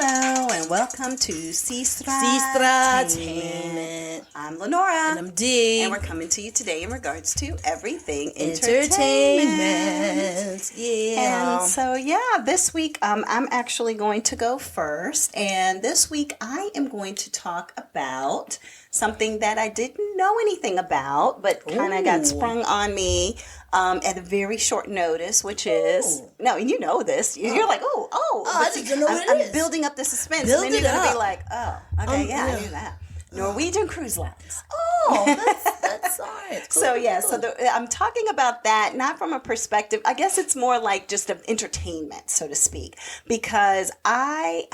Hello and welcome to Sestra-Tainment. I'm Lenora. And I'm Dee. And we're coming to you today in regards to everything entertainment. Yeah. And so, this week I'm actually going to go first. And this week I am going to talk about something that I didn't know anything about, but kind of got sprung on me at a very short notice, which is, no, you know this. You're like, I didn't know what it is. I'm building up the suspense. Build and then it you're going to up. be like, I knew that. Norwegian Cruise Lines. Oh, that's all right. Cool, I'm talking about that, not from a perspective, I guess it's more like just of entertainment, so to speak, because I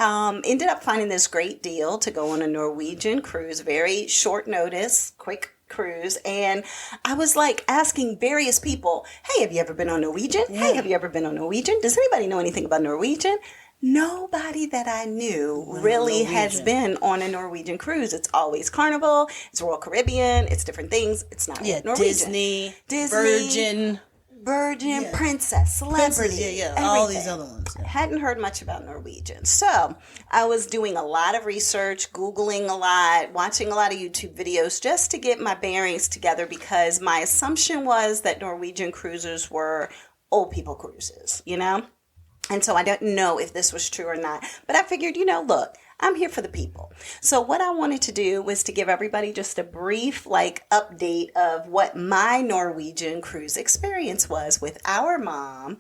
ended up finding this great deal to go on a Norwegian cruise, very short notice, quick cruise, and I was like asking various people, hey, have you ever been on Norwegian? Yeah. Hey, have you ever been on Norwegian? Does anybody know anything about Norwegian? Nobody that I knew really has been on a Norwegian cruise. It's always Carnival, it's Royal Caribbean, it's different things. It's not Norwegian. Disney, Virgin, Princess, Celebrity, all these other ones. Yeah. Hadn't heard much about Norwegian. So I was doing a lot of research, Googling a lot, watching a lot of YouTube videos just to get my bearings together because my assumption was that Norwegian cruises were old people cruises, you know? And so I didn't know if this was true or not. But I figured, look, I'm here for the people. So what I wanted to do was to give everybody just a brief update of what my Norwegian cruise experience was with our mom.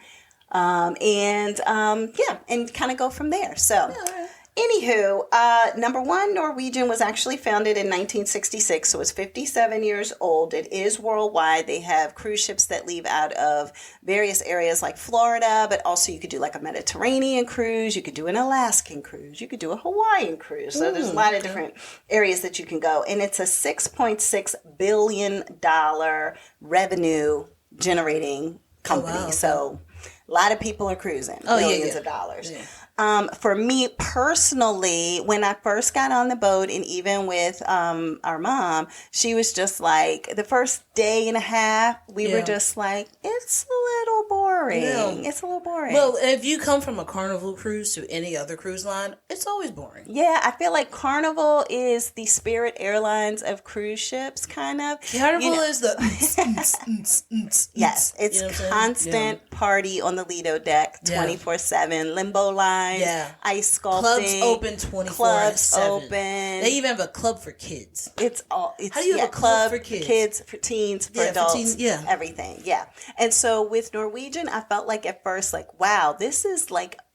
And kind of go from there. So anywho, number one, Norwegian was actually founded in 1966, so it's 57 years old. It is worldwide. They have cruise ships that leave out of various areas like Florida, but also you could do like a Mediterranean cruise. You could do an Alaskan cruise. You could do a Hawaiian cruise. So there's a lot of different areas that you can go. And it's a $6.6 billion revenue generating company. Oh, wow. So a lot of people are cruising, billions of dollars. Yeah. For me personally, when I first got on the boat and even with our mom, she was just like, the first day and a half, we were just like, it's a little boring. Yeah. It's a little boring. Well, if you come from a Carnival cruise to any other cruise line, it's always boring. Yeah, I feel like Carnival is the Spirit Airlines of cruise ships, kind of. Carnival is the... Yes, it's constant party on the Lido deck, 24/7, limbo line. Yeah. Ice sculpting. Clubs open 24/7. Clubs open. They even have a club for kids. How do you have a club for kids? For kids, for teens, for adults, for teens, everything. Yeah. And so with Norwegian, I felt like at first, wow, this is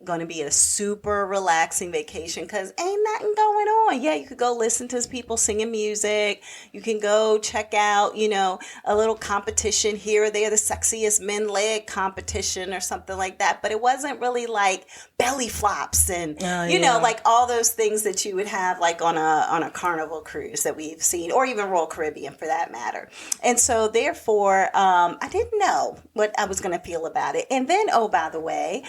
going to be a super relaxing vacation because ain't nothing going on. Yeah, you could go listen to people singing music. You can go check out, a little competition here or there, the sexiest men leg competition or something like that. But it wasn't really like belly flops and, all those things that you would have on a Carnival cruise that we've seen, or even Royal Caribbean for that matter. And so therefore, I didn't know what I was going to feel about it. And then, by the way,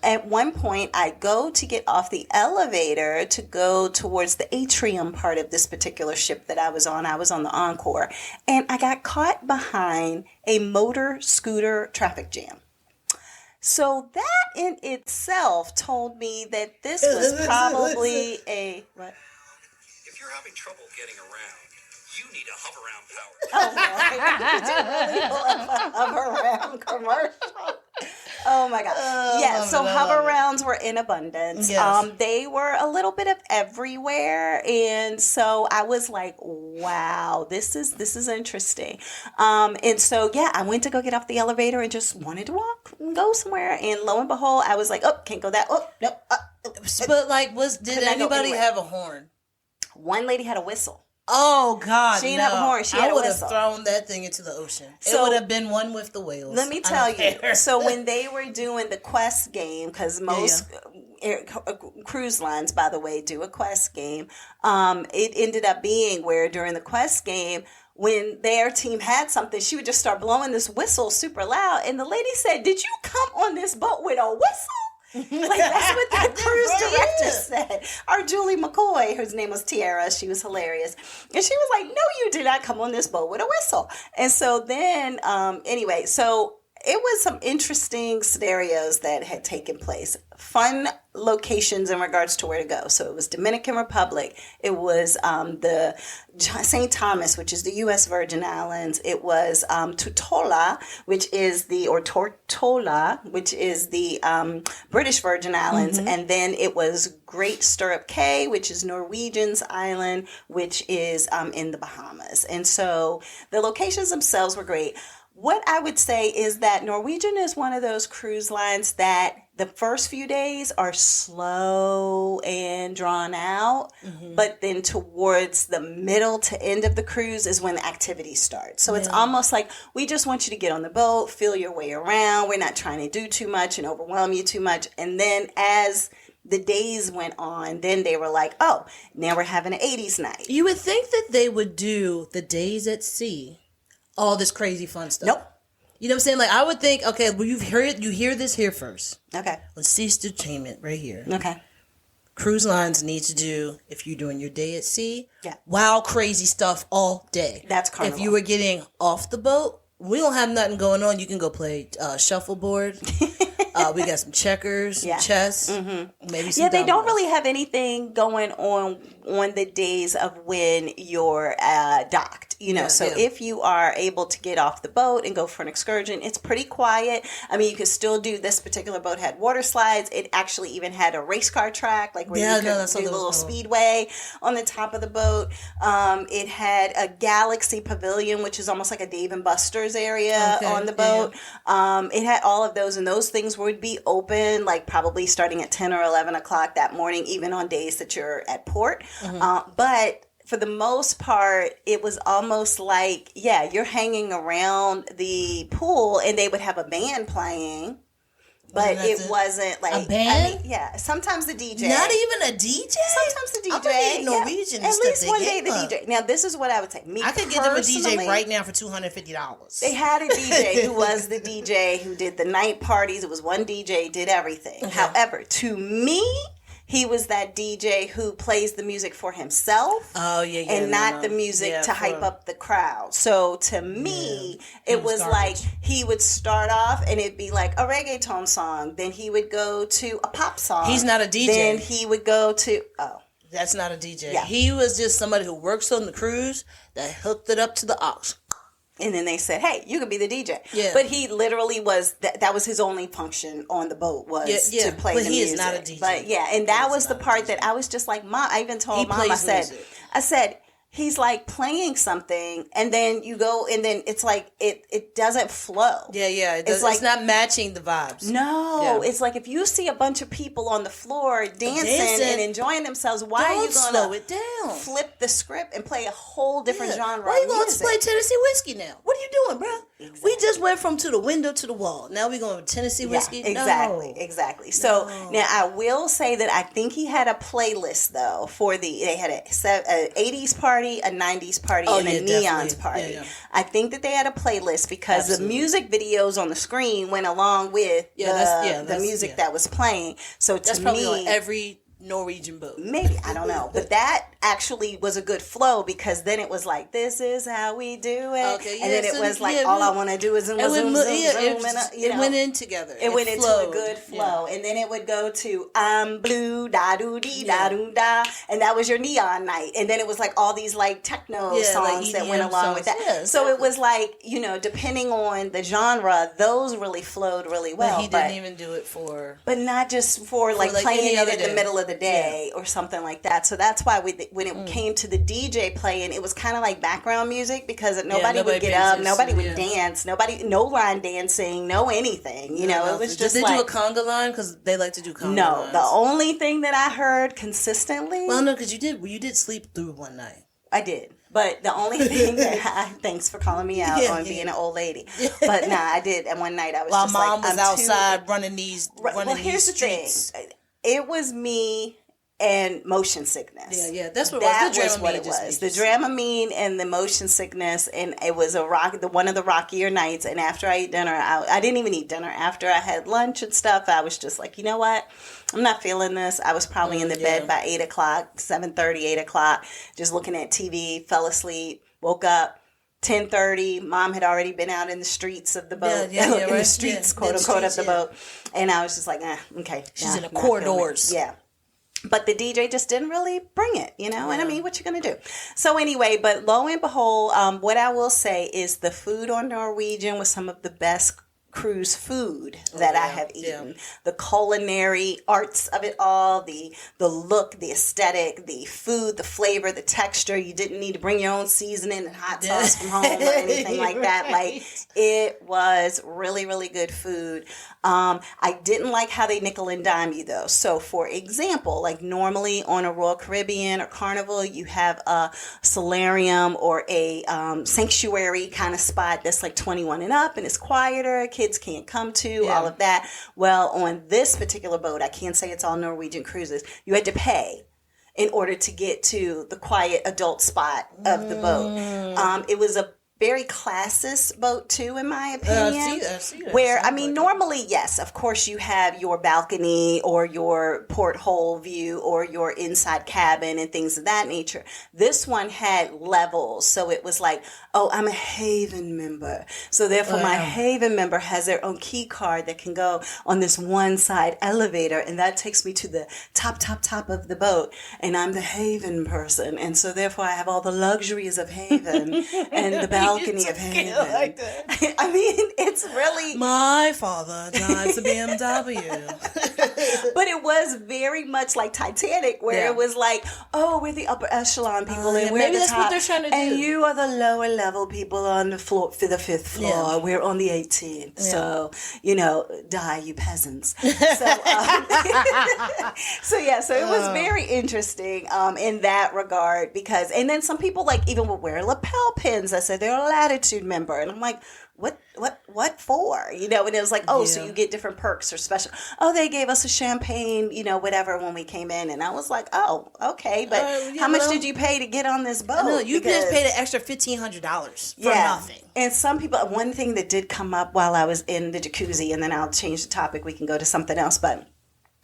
at one point, I go to get off the elevator to go towards the atrium part of this particular ship that I was on. I was on the Encore. And I got caught behind a motor scooter traffic jam. So that in itself told me that this was probably what? If you're having trouble getting around, you need a hover around power. Oh, no. A hover around commercial. Oh my God. So hover rounds were in abundance. Yes. They were a little bit of everywhere. And so I was like, wow, this is interesting. And so, I went to go get off the elevator and just wanted to walk and go somewhere. And lo and behold, I was like, can't go that. Oh, no. But did anybody have a horn? One lady had a whistle. Oh, God, she didn't have a horn. She had a whistle. I would have thrown that thing into the ocean. So, it would have been one with the whales. Let me tell you. So when they were doing the quest game, because most cruise lines, by the way, do a quest game, it ended up being where during the quest game, when their team had something, she would just start blowing this whistle super loud. And the lady said, "Did you come on this boat with a whistle?" That's what the cruise director said. Our Julie McCoy, whose name was Tiara, she was hilarious. And she was like, "No, you did not come on this boat with a whistle." And so then, it was some interesting scenarios that had taken place. Fun locations in regards to where to go. So it was Dominican Republic. It was the St. Thomas, which is the U.S. Virgin Islands. It was Tortola, which is the British Virgin Islands. And then it was Great Stirrup Cay, which is Norwegian's island, which is in the Bahamas. And so the locations themselves were great. What I would say is that Norwegian is one of those cruise lines that the first few days are slow and drawn out, but then towards the middle to end of the cruise is when the activity starts. So it's almost like we just want you to get on the boat, feel your way around. We're not trying to do too much and overwhelm you too much. And then as the days went on, then they were like, oh, now we're having an 80s night. You would think that they would do the days at sea, all this crazy fun stuff. Nope. You know what I'm saying? Like, I would think, okay, well, you hear this here first. Okay. On Sestra-Tainment right here. Okay. Cruise lines need to do, if you're doing your day at sea, Yeah. wild, crazy stuff all day. That's Carnival. If you were getting off the boat, we don't have nothing going on. You can go play shuffleboard. We got some checkers, some chess, maybe some they don't dominoes. really have anything going on the days of when you're docked. If you are able to get off the boat and go for an excursion, it's pretty quiet. I mean, you could still do, this particular boat had water slides. It actually even had a race car track, like where you could do a little speedway on the top of the boat. It had a Galaxy Pavilion, which is almost like a Dave and Buster's area on the boat. It had all of those, and those things would be open, like probably starting at 10 or 11 o'clock that morning, even on days that you're at port. But for the most part, it was almost like, you're hanging around the pool and they would have a band playing. But it wasn't like a band. Sometimes the DJ. Not even a DJ. Sometimes the DJ. I'm gonna need Norwegian. At least one day the DJ. Now this is what I would say. I could get them a DJ right now for $250. They had a DJ who was the DJ who did the night parties. It was one DJ, did everything. Okay. However, to me, he was that DJ who plays the music for himself. And not the music to hype up the crowd. So to me, it was like he would start off and it'd be like a reggaeton song. Then he would go to a pop song. He's not a DJ. Then he would go to, That's not a DJ. Yeah. He was just somebody who works on the cruise that hooked it up to the aux. And then they said, hey, you can be the DJ. Yeah. But he literally was, that was his only function on the boat was to play the music. But he is not a DJ. But and that was the part that I was just like, Mom, I even told Mom, I said, he's like playing something and then you go and then it's like, it doesn't flow. It's not matching the vibes. No, it's like if you see a bunch of people on the floor dancing and enjoying themselves, why are you going to slow it down? Flip the script and play a whole different genre? Why are you going to play Tennessee whiskey now? What are you doing, bro? Exactly. We just went from to the window to the wall. Now we're going to Tennessee whiskey? Exactly. So now I will say that I think he had a playlist though for they had a 80s party, a 90s party, and a neons party. I think that they had a playlist because the music videos on the screen went along with the music that was playing. So that's probably on every Norwegian boat. Maybe, I don't know. But that actually was a good flow because then it was like, this is how we do it. Okay, and then it was like, all I want to do is zoom. It went in together. It went into a good flow. And then it would go to I'm blue, da-doo-dee-da-doo-da. And that was your neon night. And then it was like all these like techno songs that went along with that. Yeah, so it was like, depending on the genre, those really flowed really well. But he didn't even do it for... But not just for like playing it in the middle of the day or something like that. So that's why when it came to the DJ playing, it was kind of like background music because nobody would get up, nobody would dance, no line dancing, no anything. It was just Did they do a conga line? Because they like to do conga lines. The only thing that I heard consistently... Well, no, because you did sleep through one night. I did. But the only thing thanks for calling me out on being an old lady. But I did. And one night I was while just Mom was outside running these here's streets. The thing. It was me and motion sickness. Yeah, that's what that was what it was. The Dramamine and the motion sickness, and it was one of the rockier nights. And after I ate dinner, I didn't even eat dinner. After I had lunch and stuff, I was just like, you know what? I'm not feeling this. I was probably in the bed by 8 o'clock, 7:30, 8 o'clock, just looking at TV, fell asleep, woke up, 10:30. Mom had already been out in the streets of the boat, in the streets, quote unquote, of the boat. And I was just like, okay. She's in the corridors. Yeah. But the DJ just didn't really bring it, And I mean, what you going to do? So anyway, but lo and behold, what I will say is the food on Norwegian was some of the best cruise food that I have eaten. Yeah. The culinary arts of it all, the look, the aesthetic, the food, the flavor, the texture. You didn't need to bring your own seasoning and hot sauce from home or anything like that. Like, it was really, really good food. I didn't like how they nickel and dime you though. So for example, like normally on a Royal Caribbean or Carnival, you have a solarium or a sanctuary kind of spot that's like 21 and up and it's quieter. Kids can't come to, all of that. Well, on this particular boat, I can't say it's all Norwegian cruises, you had to pay in order to get to the quiet adult spot of the boat. It was a very classist boat too, in my opinion. I see that. Where, I mean, normally, yes, of course you have your balcony or your porthole view or your inside cabin and things of that nature. This one had levels. So it was like, oh, I'm a Haven member. So therefore my Haven member has their own key card that can go on this one side elevator. And that takes me to the top of the boat. And I'm the Haven person. And so therefore I have all the luxuries of Haven and the balcony of Haven. Like that. I mean, it's really... My father drives a BMW. But it was very much like Titanic, where it was like, oh, we're the upper echelon people, and we're maybe the that's top, what they're trying to do. and you are the lower level people on the floor for the 5th floor. Yeah. We're on the 18th, so die you peasants. So, so it was very interesting in that regard because, and then some people like even would wear lapel pins. I said they're a Latitude member, and I'm like, what for? And it was like, so you get different perks or special. Oh, they gave us a champagne, whatever when we came in. And I was like, oh, okay. But how much did you pay to get on this boat? No, you just paid an extra $1,500 for nothing. And some people, one thing that did come up while I was in the jacuzzi, and then I'll change the topic. We can go to something else, but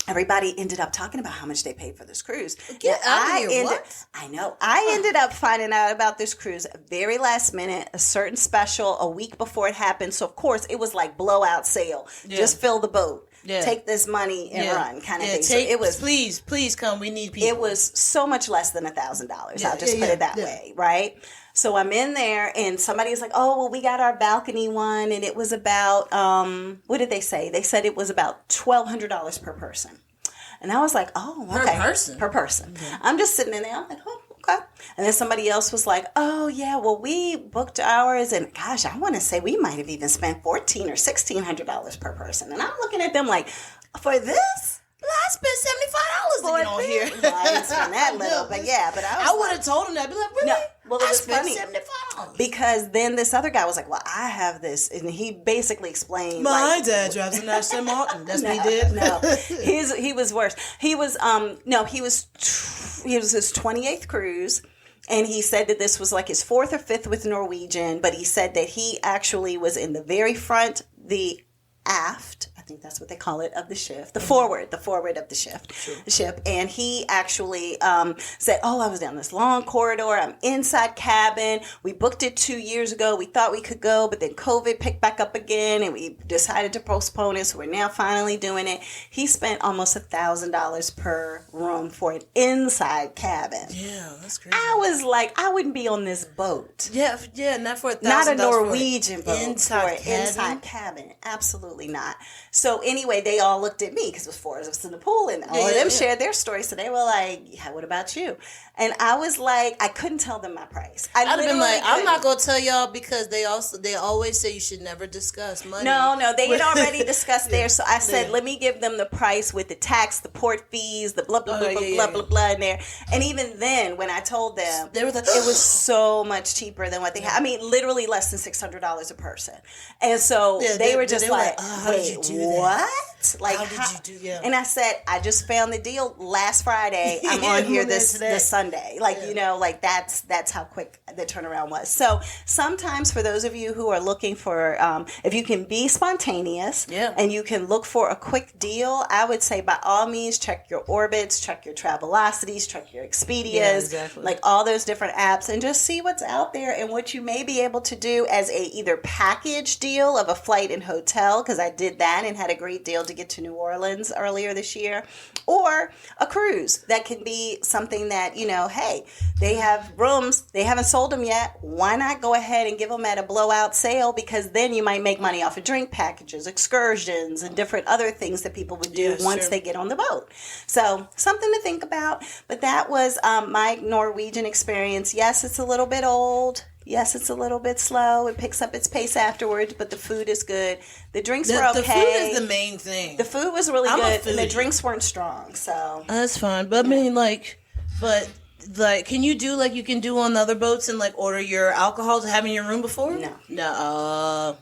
everybody ended up talking about how much they paid for this cruise. Get out of here, what? I know. I ended up finding out about this cruise very last minute, a certain special a week before it happened. So, of course, it was like blowout sale. Yeah. Just fill the boat. Yeah. Take this money and run kind of thing. So it was, please come. We need people. It was so much less than $1,000. I'll just put it that way, right? So I'm in there and somebody's like, oh, well, we got our balcony one. And it was about, what did they say? They said it was about $1,200 per person. And I was like, oh, okay. Per person. Mm-hmm. I'm just sitting in there. I'm like, oh, okay. And then somebody else was like, oh, yeah, well, we booked ours. And gosh, I want to say we might have even spent $1,400 or $1,600 per person. And I'm looking at them like, for this? I spent $75 to get on here. Well, I didn't spend that little, but I would have told him that. Be like, really? No. Well, it was spent funny $75. because then this other guy was like, well, I have this. And he basically explained. My dad drives an Aston Martin. That's what he did? No. He was worse. He was his 28th cruise. And he said that this was like his 4th or 5th with Norwegian. But he said that he actually was in the very front, the aft, I think that's what they call it, of the ship, the forward of the ship. And he actually said, oh, I was down this long corridor. I'm inside cabin. We booked it 2 years ago. We thought we could go, but then COVID picked back up again and we decided to postpone it. So we're now finally doing it. He spent almost $1,000 per room for an inside cabin. Yeah, that's crazy. I was like, I wouldn't be on this boat. Yeah, not for $1,000. Not a Norwegian boat. Inside cabin. Absolutely not. So anyway, they all looked at me because it was 4 of us in the pool and all of them shared their story. So they were like, yeah, what about you? And I was like, I couldn't tell them my price. I'd have been like, I'm not going to tell y'all because they always say you should never discuss money. No, they had already discussed theirs. So I said, let me give them the price with the tax, the port fees, the blah, blah, blah, blah, blah in there. And even then, when I told them, they were like, it was so much cheaper than what they had. I mean, literally less than $600 a person. And so they were just like, how did you do what? Like, how did you do? Yeah. And I said, I just found the deal last Friday. I'm on here this Sunday. Like, like that's how quick the turnaround was. So sometimes for those of you who are looking for, if you can be spontaneous and you can look for a quick deal, I would say by all means, check your Orbits, check your Travelocities, check your Expedias, like all those different apps, and just see what's out there and what you may be able to do as a either package deal of a flight and hotel, because I did that and had a great deal to get to New Orleans earlier this year, or a cruise that can be something that, hey, they have rooms, they haven't sold them yet. Why not go ahead and give them at a blowout sale? Because then you might make money off of drink packages, excursions, and different other things that people would do once they get on the boat. So something to think about. But that was my Norwegian experience. Yes, it's a little bit old. Yes, it's a little bit slow. It picks up its pace afterwards, but the food is good. The drinks were okay. The food is the main thing. The food was really good, and the drinks weren't strong. So that's fine. But I mean, can you do like you can do on the other boats and like order your alcohol to have in your room before? No.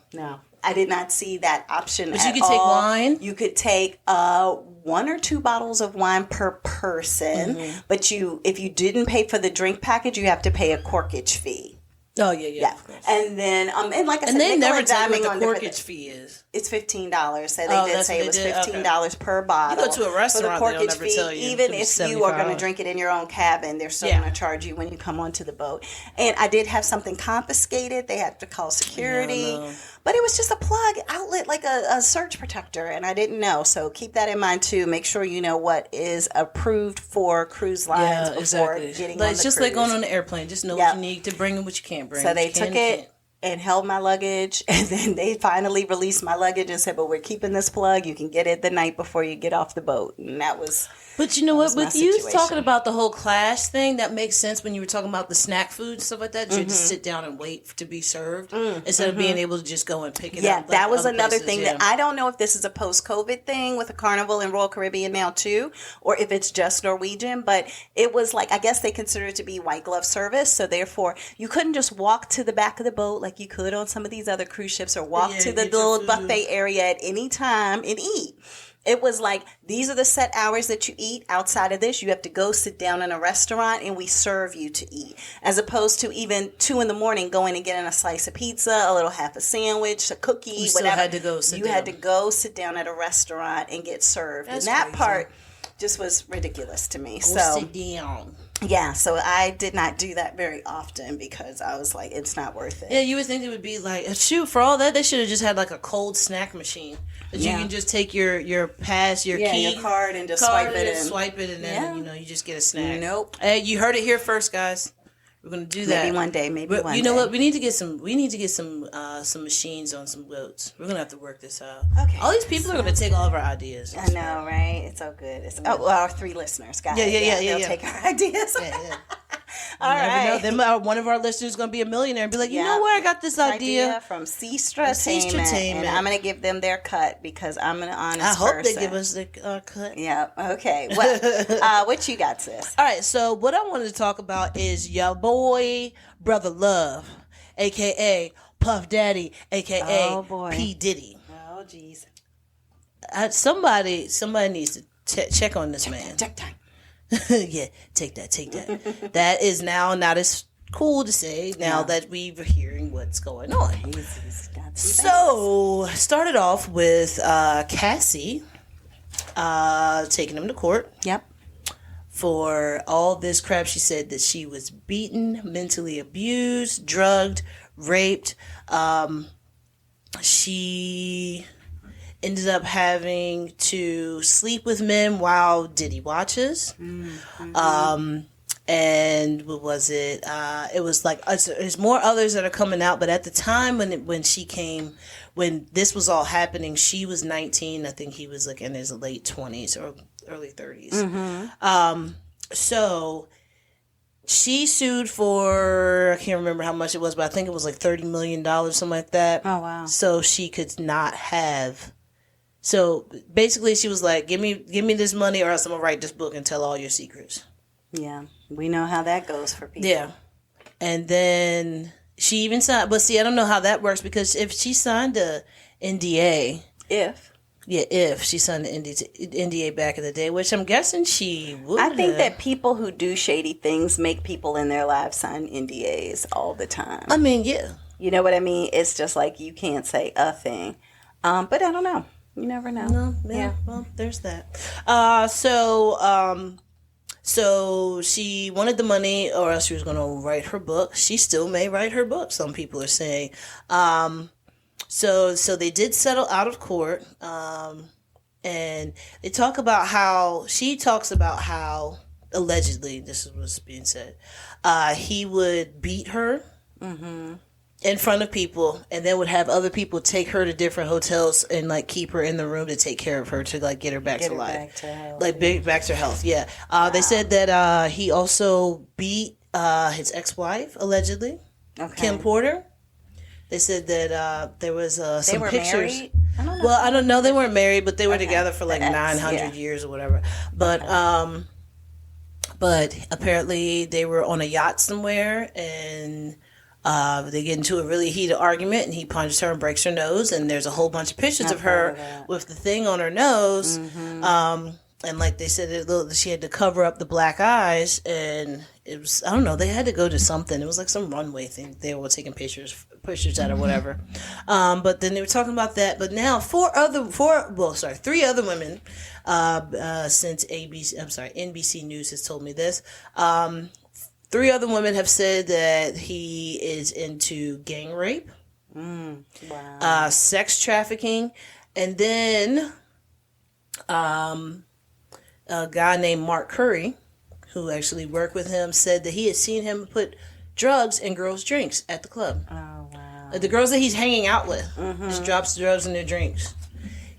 I did not see that option. But you could take wine. You could take 1 or 2 bottles of wine per person. Mm-hmm. But if you didn't pay for the drink package, you have to pay a corkage fee. Oh yeah. And then and like I said, they never tell you what the corkage fee is. It's $15. So they did say it was $15 per bottle. You go to a restaurant, for the corkage they'll never tell you. Even if you are going to drink it in your own cabin, they're still going to charge you when you come onto the boat. And I did have something confiscated. They had to call security. But it was just a plug outlet, like a surge protector, and I didn't know. So keep that in mind too. Make sure you know what is approved for cruise lines before getting on the It's just cruise. like going on an airplane. Just know what you need to bring and what you can't bring. So they took it and held my luggage, and then they finally released my luggage and said, "But we're keeping this plug. You can get it the night before you get off the boat." And that was. But you know what? With you talking about the whole class thing, that makes sense when you were talking about the snack food and stuff like that. You just sit down and wait to be served instead of being able to just go and pick it up. Yeah, that was another thing that I don't know if this is a post-COVID thing with the Carnival and Royal Caribbean now too, or if it's just Norwegian. But it was like, I guess they consider it to be white glove service. So therefore, you couldn't just walk to the back of the boat like you could on some of these other cruise ships, or walk to the little buffet area at any time and eat. It was like, these are the set hours that you eat. Outside of this, you have to go sit down in a restaurant and we serve you to eat. As opposed to even 2 a.m. going and getting a slice of pizza, a little half a sandwich, a cookie, whatever. Had to go sit down. Had to go sit down at a restaurant and get served. That's and that crazy. Part just was ridiculous to me. Sit down. Yeah, so I did not do that very often because I was like, it's not worth it. Yeah, you would think it would be like, shoot, for all that, they should have just had like a cold snack machine. That you can just take your pass, your key, your card, and just swipe it, and then you just get a snack. Nope. Hey, you heard it here first, guys. We're gonna do that. Maybe one day. But you know what? We need to get some machines on some boats. We're gonna have to work this out. Okay. All these people are gonna take all of our ideas. I know, right? It's so good. Our 3 listeners, guys. Yeah. They'll take our ideas. Yeah. All right. One of our listeners is going to be a millionaire and be like, you know where I got this idea? From Sestra-Tainment. And I'm going to give them their cut because I'm an honest person. I hope they give us the cut. Yeah. Okay. Well, what you got, sis? All right. So what I wanted to talk about is your boy, Brother Love, a.k.a. Puff Daddy, a.k.a. P. Diddy. Oh, jeez. Somebody needs to check on this man. Check time. Yeah, take that. That is now not as cool to say now that we're hearing what's going on. So, started off with Cassie taking him to court. Yep. For all this crap. She said that she was beaten, mentally abused, drugged, raped. She ended up having to sleep with men while Diddy watches. Mm-hmm. And what was it? It was like, there's more others that are coming out, but at the time when this was all happening, she was 19. I think he was like in his late 20s or early 30s. Mm-hmm. So she sued for, I can't remember how much it was, but I think it was like $30 million, something like that. Oh, wow. So she could not have. So basically, she was like, "Give me this money, or else I'm gonna write this book and tell all your secrets." Yeah, we know how that goes for people. Yeah, and then she even signed. But see, I don't know how that works because if she signed a NDA, if she signed the NDA back in the day, which I'm guessing she would. I think that people who do shady things make people in their lives sign NDAs all the time. I mean, yeah. You know what I mean? It's just like you can't say a thing. But I don't know. You never know. No, yeah. Well, there's that. So she wanted the money, or else she was going to write her book. She still may write her book, some people are saying. So they did settle out of court. And they talk about how, she talks about how, allegedly, this is what's being said, he would beat her in front of people, and then would have other people take her to different hotels and like keep her in the room to take care of her, to like get her back to life. Back to health. Back to health, yeah. They said that he also beat his ex-wife, allegedly, Kim Porter. They said that there was some pictures. Married? I don't know. They weren't married, but they were together for like 900 years or whatever. But but apparently they were on a yacht somewhere, and they get into a really heated argument, and he punches her and breaks her nose, and there's a whole bunch of pictures of her with the thing on her nose. And like they said, she had to cover up the black eyes, and it was, I don't know, they had to go to something. It was like some runway thing. They were taking pictures at or whatever. But then they were talking about that. But now three other women, since NBC News has told me this. 3 other women have said that he is into gang rape, sex trafficking, and then a guy named Mark Curry, who actually worked with him, said that he had seen him put drugs in girls' drinks at the club. Oh, wow. The girls that he's hanging out with just drops drugs in their drinks.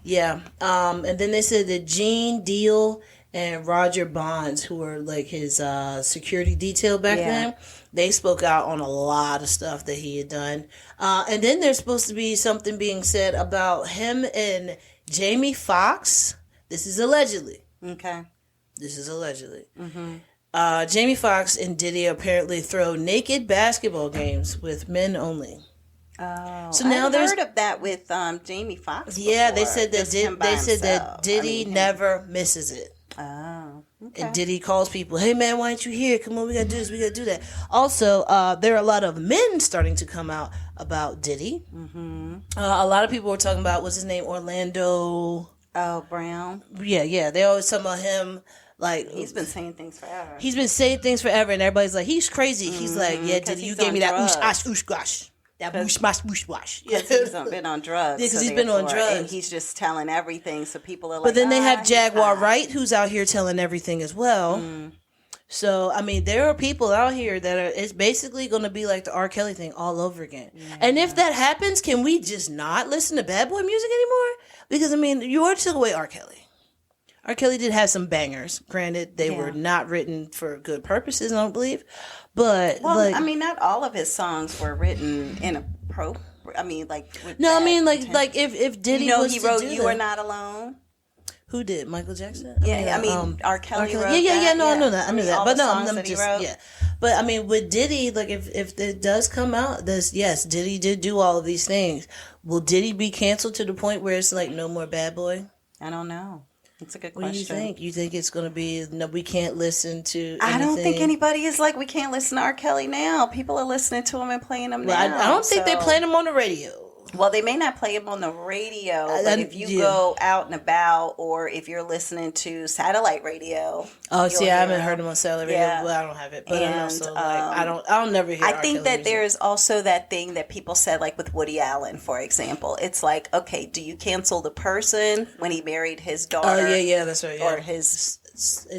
Yeah. And then they said that Gene Deal and Roger Bonds, who were like his security detail back then, they spoke out on a lot of stuff that he had done. And then there's supposed to be something being said about him and Jamie Foxx. This is allegedly. Okay. This is allegedly. Jamie Foxx and Diddy apparently throw naked basketball games with men only. Oh, so now I've there's heard of that with Jamie Foxx. Yeah, before. they said that Diddy never misses it. Oh, okay. And Diddy calls people, "Hey man, why aren't you here? Come on, we gotta do this, we gotta do that." Also, there are a lot of men starting to come out about Diddy. A lot of people were talking about, what's his name, Orlando. Oh, Brown. Yeah. They always talk about him. Like, he's been saying things forever. And everybody's like, he's crazy. He's like, yeah, Diddy, you gave me that oosh gosh. That whoosh wash. Because he's been on drugs. Yeah, because he's been on drugs. And he's just telling everything, so people are like, but then they have Jaguar Wright, who's out here telling everything as well. So, I mean, there are people out here that are, it's basically going to be like the R. Kelly thing all over again. Yeah. And if that happens, can we just not listen to bad boy music anymore? Because, I mean, you already took away R. Kelly. R. Kelly did have some bangers. Granted, they were not written for good purposes, I don't believe. But, well, I mean, not all of his songs were written inappropriate. I mean, like... No, I mean, like if Diddy was he wrote You Are Not Alone? Who did? Michael Jackson? Yeah, I mean, R. Kelly wrote Yeah, no, that. I know that. I knew that. But no, I'm just, wrote. yeah. But I mean, with Diddy, like if it does come out, Diddy did do all of these things. Will Diddy be canceled to the point where it's like no more Bad Boy? I don't know. It's a good question. What do you think? You think it's going to be, no, we can't listen to anything? I don't think anybody is like, we can't listen to R. Kelly now. People are listening to him and playing him now. I don't think they're playing him on the radio. Well, they may not play him on the radio, but if you go out and about, or if you're listening to satellite radio. Oh, see, I haven't heard him on satellite radio. Well, I don't have it, but I'm also like, I'll never hear. I think that there's also that thing that people said, like with Woody Allen, for example. It's like, okay, do you cancel the person when he married his daughter? Oh, yeah, that's right. Yeah. Or his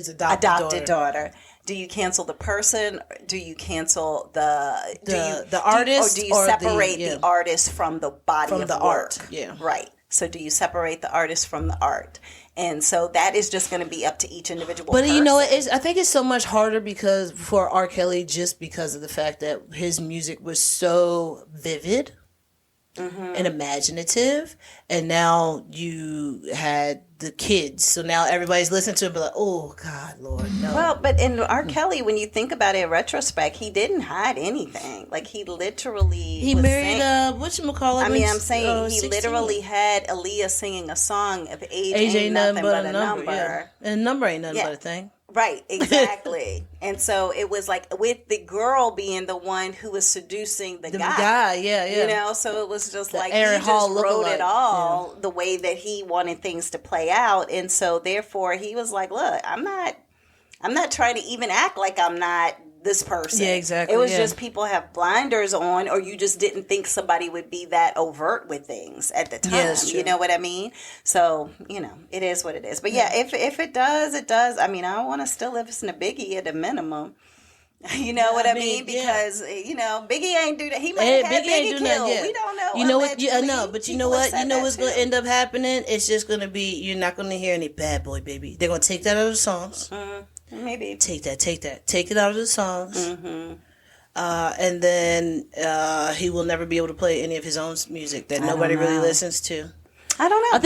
adopted daughter. Do you cancel the person? Do you cancel the artist? Or do you separate the artist from the body of the work? Art? Yeah, right. So do you separate the artist from the art? And so that is just going to be up to each individual person. You know, I think it's so much harder because for R. Kelly, just because of the fact that his music was so vivid. and imaginative, and now you had the kids, so now everybody's listening to it, but like, oh God, Lord, no. Well, but in R. Kelly, when you think about it in retrospect, he didn't hide anything. Like he literally He married whatchamacallit. I mean, I'm saying he 16. literally had Aaliyah singing a song of age ain't nothing but a number. Yeah. And a number ain't nothing but a thing. Right, exactly. And so it was like with the girl being the one who was seducing the guy. Yeah. You know, so it was just like Aaron he Hall just wrote lookalike. it all the way that he wanted things to play out. And so therefore he was like, look, I'm not trying to even act like I'm not this person. Yeah, exactly. It was just people have blinders on, or you just didn't think somebody would be that overt with things at the time. Yeah, that's true. You know what I mean? So, you know, it is what it is. But yeah, if it does, it does. I mean, I want to still listen to Biggie at a minimum. You know what I mean? Because, you know, Biggie ain't do that. He might have had Biggie killed. We don't know. You know what? I know, but you know what? You know what's going to end up happening? It's just going to be, you're not going to hear any Bad Boy Baby. They're going to take that out of the songs. Maybe. Take that. Take it out of the songs. And then he will never be able to play any of his own music that nobody really listens to. I don't know.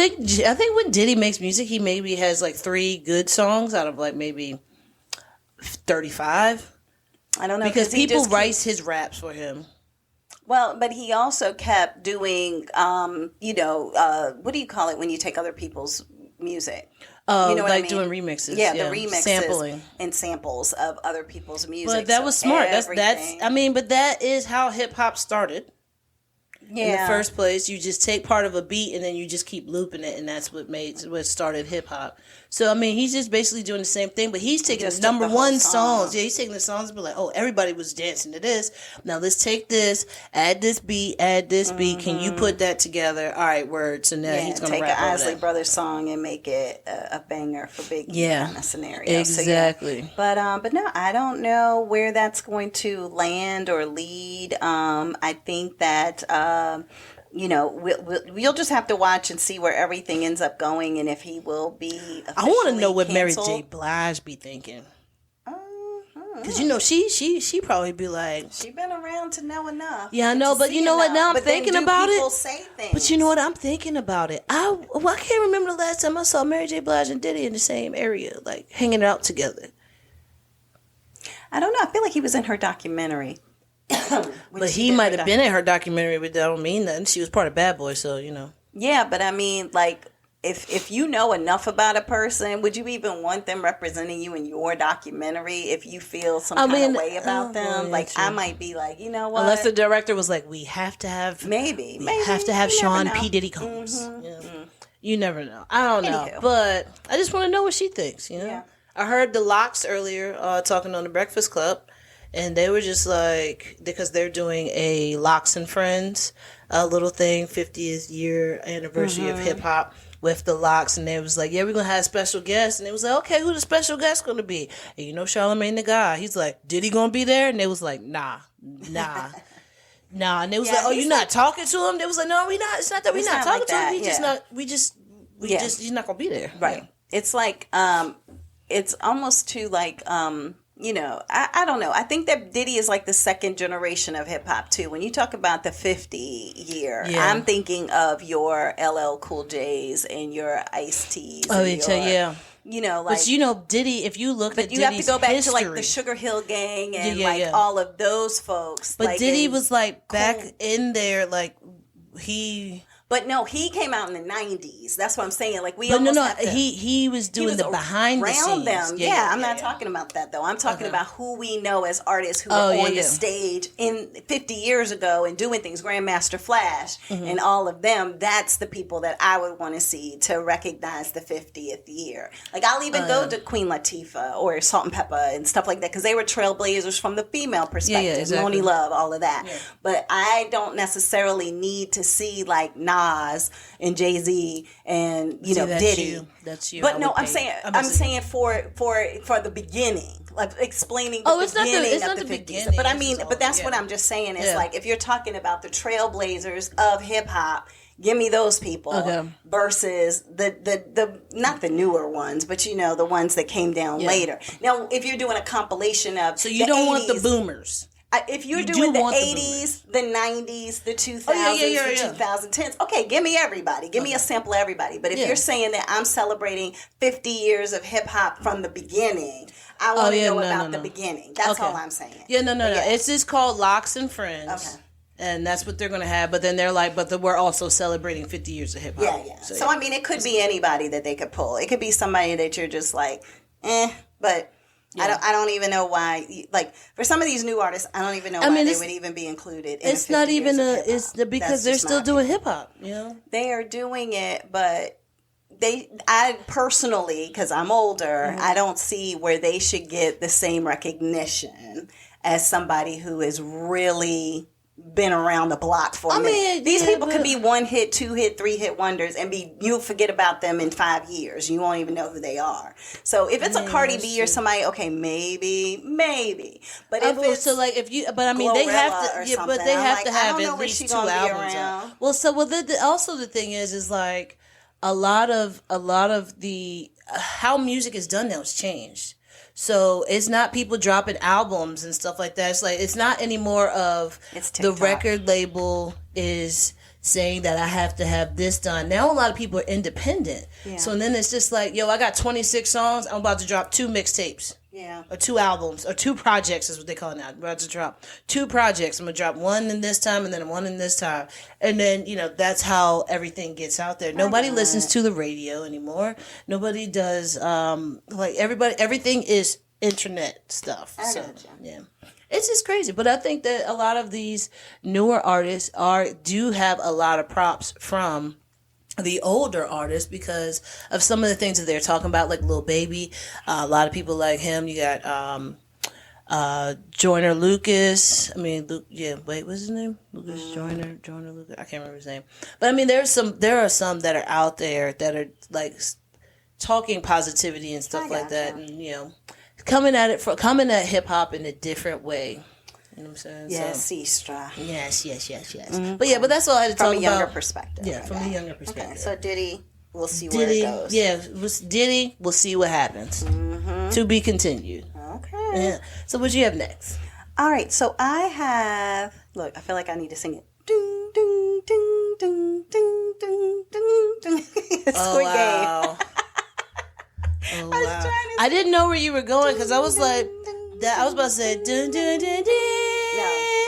I think when Diddy makes music, he maybe has like 3 good songs out of like maybe 35. I don't know. Because people write his raps for him. Well, but he also kept doing, you know, what do you call it when you take other people's music? You know what like I mean? doing remixes. Yeah, the remixes, sampling and samples of other people's music. But that was smart. That's. I mean, but that is how hip hop started. Yeah. In the first place, you just take part of a beat and then you just keep looping it, and that's what started hip hop. So I mean, he's just basically doing the same thing, but he's taking the number one songs. Yeah, he's taking the songs, but like, oh, everybody was dancing to this. Now let's take this, add this beat. Can you put that together? All right, word. So now he's gonna take rap an over Isley that. Brothers song and make it a banger for Biggie kind of scenario. Exactly. So, but no, I don't know where that's going to land or lead. I think that. You know, we'll just have to watch and see where everything ends up going, and if he will be. I want to know what canceled. Mary J. Blige be thinking. Because you know she probably be like, she been around to know enough. Yeah, I know, but you know what? Now I'm thinking about it. Say things. But you know what? I'm thinking about it. I can't remember the last time I saw Mary J. Blige and Diddy in the same area, like hanging out together. I don't know. I feel like he was in her documentary. But he might have been in her documentary, but that don't mean nothing. She was part of Bad Boy, so you know. Yeah, but I mean, like, if you know enough about a person, would you even want them representing you in your documentary if you feel some kind of way about them? Like, I might be like, you know what? Unless the director was like, we have to have Sean P. Diddy Combs. You never know. I don't know, but I just want to know what she thinks. You know, Yeah. I heard the Locks earlier talking on the Breakfast Club. And they were just like, because they're doing a Locks and Friends little thing, 50th year anniversary of hip hop with the Locks. And they was like, yeah, we're going to have special guests. And it was like, okay, who the special guest going to be? And you know, Charlamagne the God. He's like, Diddy going to be there? And they was like, nah. And they was like, oh, you're not talking to him? They was like, no, we not. It's not that we're not talking to him. He's not going to be there. Right. Yeah. It's like, it's almost too like, you know, I don't know. I think that Diddy is like the second generation of hip hop too. When you talk about the 50 year, I'm thinking of your LL Cool J's and your Ice-T's. Oh, yeah. You know, like, but you know, Diddy. If you look at Diddy's have to go back history, to like the Sugar Hill Gang and all of those folks. But like, Diddy was like back in there, like he. But no, he came out in the 90s. That's what I'm saying. Like he was doing the behind the scenes. Them. Yeah, I'm not talking about that though. I'm talking about who we know as artists who were on the stage in 50 years ago and doing things. Grandmaster Flash and all of them. That's the people that I would want to see to recognize the 50th year. Like I'll even go to Queen Latifah or Salt and Pepper and stuff like that because they were trailblazers from the female perspective. Yeah, exactly. Lonely Love, all of that. Yeah. But I don't necessarily need to see like Nas and Jay-Z and Diddy. That's you. But no, I'm saying for the beginning, like explaining the beginning of the 50s. But I mean, but that's what I'm just saying is like if you're talking about the trailblazers of hip hop, give me those people versus the not the newer ones, but the ones that came down later. Now, if you're doing a compilation of so you don't want the boomers. If you're You doing do the want the 80s, the 90s, the 2000s, yeah. the 2010s, okay, give me everybody. Give me a sample of everybody. But if you're saying that I'm celebrating 50 years of hip hop from the beginning, I want to know about the beginning. That's all I'm saying. Yeah, no. It's just called Locks and Friends. Okay. And that's what they're going to have. But then they're like, we're also celebrating 50 years of hip hop. Yeah. So, I mean, it could be anybody that they could pull. It could be somebody that you're just like, but... Yeah. I don't even know why. Like, for some of these new artists, I don't even know why they would even be included. It's not even because they're still doing hip hop. You know, they are doing it, but I personally, because I'm older, I don't see where they should get the same recognition as somebody who is really been around the block for a minute. These people could be 1 hit, 2 hit, 3 hit wonders and you'll forget about them in 5 years. You won't even know who they are. So if it's a Cardi B or somebody, okay, maybe. But if it's so like if you, but I mean they have to, but they have to have at least 2 albums out. Well, also the thing is like a lot of the how music is done now has changed. So it's not people dropping albums and stuff like that. It's like it's not anymore of the record label is saying that I have to have this done. Now a lot of people are independent. Yeah. So then it's just like, yo, I got 26 songs. I'm about to drop 2 mixtapes. Yeah. Or 2 albums. Or 2 projects is what they call it now. I'm about to drop 2 projects. I'm going to drop one in this time and then one in this time. And then, that's how everything gets out there. Nobody listens to the radio anymore. Nobody does, everything is internet stuff. Yeah. It's just crazy. But I think that a lot of these newer artists do have a lot of props from the older artists because of some of the things that they're talking about, like Lil Baby. A lot of people like him. You got Joyner Lucas. I mean, what's his name? Lucas Joyner Lucas. I can't remember his name. But I mean, there are some that are out there that are like talking positivity and stuff like that, and coming at hip hop in a different way. You know what I'm saying? Yes, Sestra. Yes. Mm-hmm. But that's all I had to talk about. From a younger perspective. Yeah, from a younger perspective. Okay, so Diddy, we'll see where it goes. Yeah, Diddy, we'll see what happens. Mm-hmm. To be continued. Okay. Yeah. So what you have next? All right, so I have, I feel like I need to sing it. Ding, ding, ding, ding, ding, ding, ding, ding. Squid Game. Oh, wow. I didn't know where you were going because I was like, I was about to say, dun, dun, dun, dun,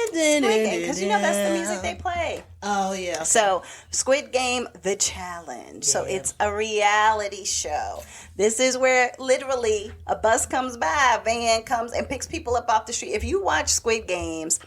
Squid Game, because that's the music they play. Oh, yeah. Okay. So, Squid Game, The Challenge. Yeah. So, it's a reality show. This is where literally a bus comes by, a van comes and picks people up off the street. If you watch Squid Games,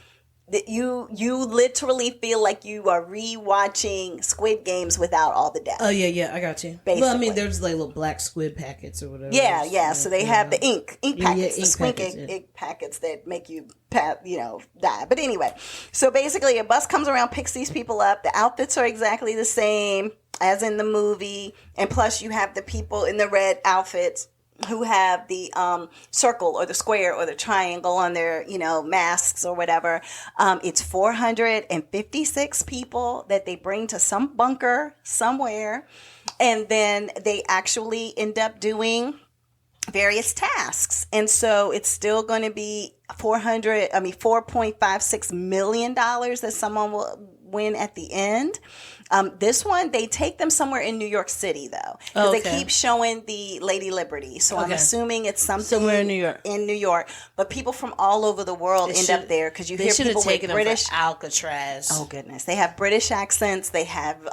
that you literally feel like you are rewatching Squid Games without all the death. Oh yeah, I got you. Basically. Well, I mean, there's like little black squid packets or whatever. Yeah. So they have the ink packets, the squid ink packets that make you die. But anyway, so basically, a bus comes around, picks these people up. The outfits are exactly the same as in the movie, and plus you have the people in the red outfits who have the circle or the square or the triangle on their, masks or whatever. It's 456 people that they bring to some bunker somewhere. And then they actually end up doing various tasks. And so it's still going to be $4.56 million that someone will win at the end. This one, they take them somewhere in New York City, though. Because they keep showing the Lady Liberty. So I'm assuming it's somewhere in New York. But people from all over the world end up there because you hear people with British... Alcatraz. Oh, goodness. They have British accents. They have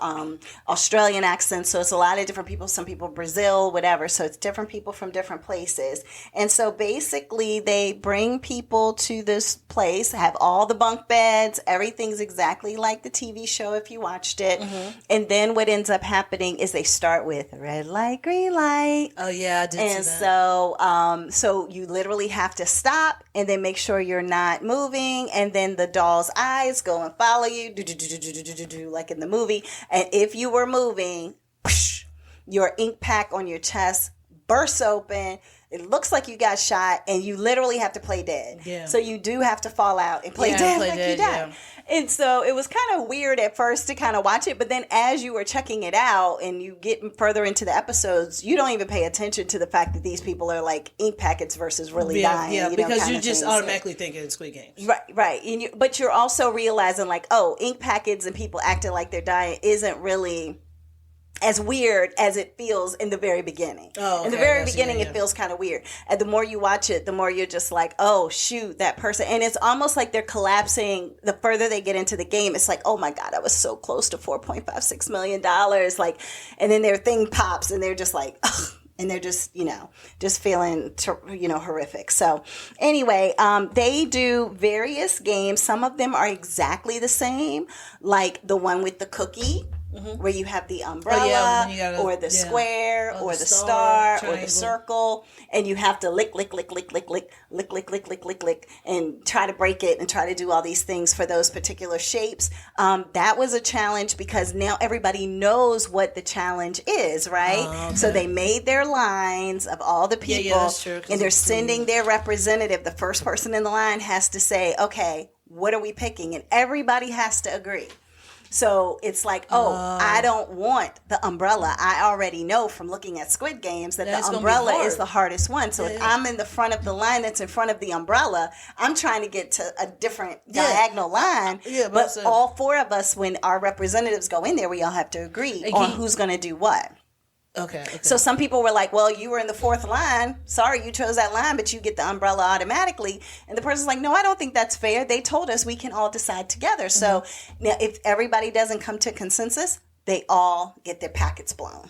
Australian accents. So it's a lot of different people. Some people Brazil, whatever. So it's different people from different places. And so basically, they bring people to this place, have all the bunk beds. Everything's exactly like the TV show if you watched it. Mm-hmm. And then what ends up happening is they start with red light, green light. Oh, yeah, I did and see that. So you literally have to stop and then make sure you're not moving. And then the doll's eyes go and follow you, like in the movie. And if you were moving, your ink pack on your chest bursts open. It looks like you got shot, and you literally have to play dead. Yeah. So you do have to fall out and play dead like you died. And so it was kind of weird at first to kind of watch it, but then as you were checking it out and you get further into the episodes, you don't even pay attention to the fact that these people are like ink packets versus really dying. Yeah, because you just things. automatically thinking Squid Games. Right. And but you're also realizing like, oh, ink packets and people acting like they're dying isn't really as weird as it feels in the very beginning. Oh, okay, in the very beginning, it feels kind of weird. And the more you watch it, the more you're just like, oh, shoot, that person. And it's almost like they're collapsing. The further they get into the game, it's like, oh my God, I was so close to $4.56 million. Like, and then their thing pops and they're just like, ugh. And they're just, just feeling, horrific. So anyway, they do various games. Some of them are exactly the same, like the one with the cookie. Where you have the umbrella or the square or the star or the circle, and you have to lick, and try to break it and try to do all these things for those particular shapes. That was a challenge because now everybody knows what the challenge is, right? Okay. So they made their lines of all the people, that's true, and they're sending their representative. The first person in the line has to say, okay, what are we picking? And everybody has to agree. So it's like, I don't want the umbrella. I already know from looking at Squid Games that the umbrella is the hardest one. So if I'm in the front of the line that's in front of the umbrella, I'm trying to get to a different diagonal line. Yeah, but all four of us, when our representatives go in there, we all have to agree on who's going to do what. Okay. So some people were like, well, you were in the fourth line. Sorry, you chose that line, but you get the umbrella automatically. And the person's like, no, I don't think that's fair. They told us we can all decide together. So now if everybody doesn't come to consensus, they all get their packets blown.